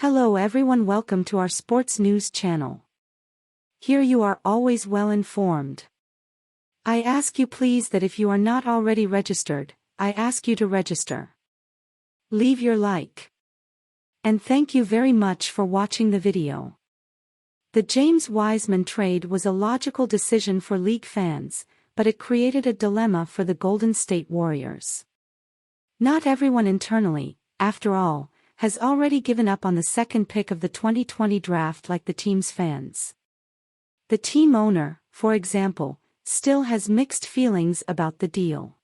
Hello everyone, welcome to our sports news channel. Here you are always well informed. I ask you please that if you are not already registered, I ask you to register. Leave your like. And thank you very much for watching the video. The James Wiseman trade was a logical decision for league fans, but it created a dilemma for the Golden State Warriors. Not everyone internally, after all, has already given up on the second pick of the 2020 draft like the team's fans. The team owner, for example, still has mixed feelings about the deal.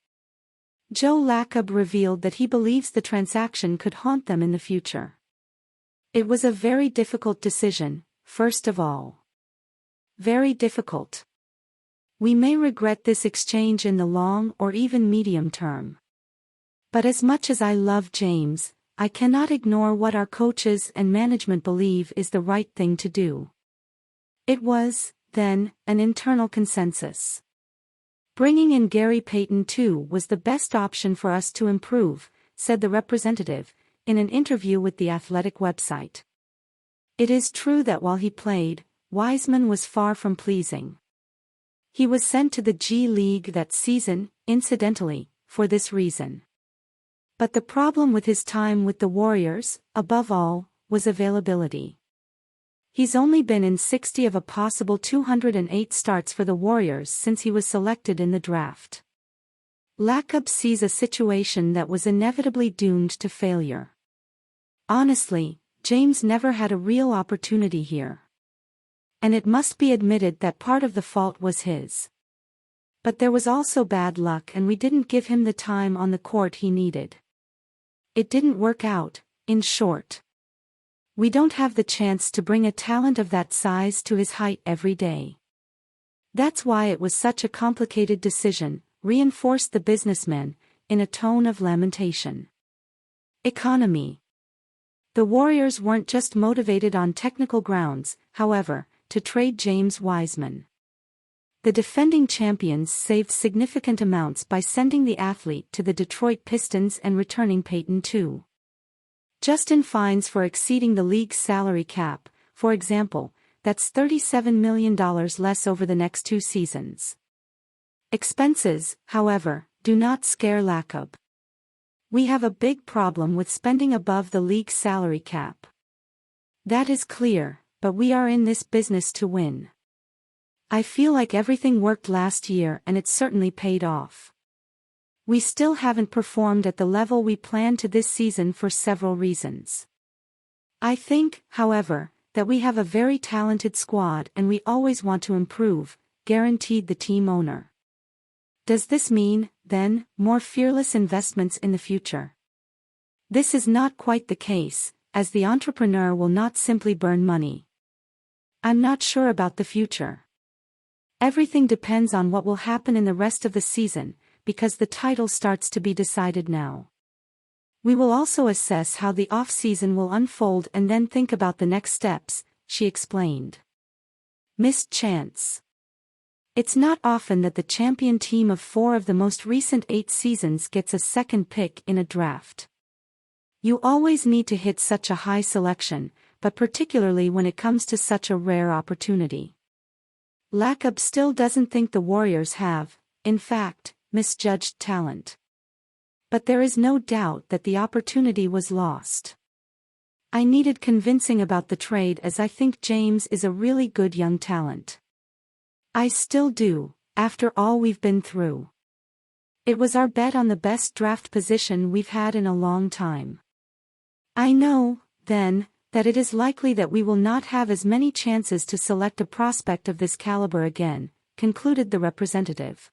Joe Lacob revealed that he believes the transaction could haunt them in the future. It was a very difficult decision, first of all. Very difficult. We may regret this exchange in the long or even medium term. But as much as I love James, I cannot ignore what our coaches and management believe is the right thing to do. It was, then, an internal consensus. Bringing in Gary Payton too was the best option for us to improve, said the representative, in an interview with the Athletic website. It is true that while he played, Wiseman was far from pleasing. He was sent to the G League that season, incidentally, for this reason. But the problem with his time with the Warriors, above all, was availability. He's only been in 60 of a possible 208 starts for the Warriors since he was selected in the draft. Lacob sees a situation that was inevitably doomed to failure. Honestly, James never had a real opportunity here. And it must be admitted that part of the fault was his. But there was also bad luck, and we didn't give him the time on the court he needed. It didn't work out, in short. We don't have the chance to bring a talent of that size to his height every day. That's why it was such a complicated decision, reinforced the businessman, in a tone of lamentation. Economy. The Warriors weren't just motivated on technical grounds, however, to trade James Wiseman. The defending champions saved significant amounts by sending the athlete to the Detroit Pistons and returning Payton too. Just in fines for exceeding the league's salary cap, for example, that's $37 million less over the next 2 seasons. Expenses, however, do not scare Lacob. We have a big problem with spending above the league's salary cap. That is clear, but we are in this business to win. I feel like everything worked last year and it certainly paid off. We still haven't performed at the level we planned to this season for several reasons. I think, however, that we have a very talented squad and we always want to improve, guaranteed the team owner. Does this mean, then, more fearless investments in the future? This is not quite the case, as the entrepreneur will not simply burn money. I'm not sure about the future. Everything depends on what will happen in the rest of the season, because the title starts to be decided now. We will also assess how the off-season will unfold and then think about the next steps, she explained. Missed chance. It's not often that the champion team of 4 of the most recent 8 seasons gets a second pick in a draft. You always need to hit such a high selection, but particularly when it comes to such a rare opportunity. Lacob still doesn't think the Warriors have, in fact, misjudged talent. But there is no doubt that the opportunity was lost. I needed convincing about the trade as I think James is a really good young talent. I still do, after all we've been through. It was our bet on the best draft position we've had in a long time. I know, then, that it is likely that we will not have as many chances to select a prospect of this caliber again, concluded the representative.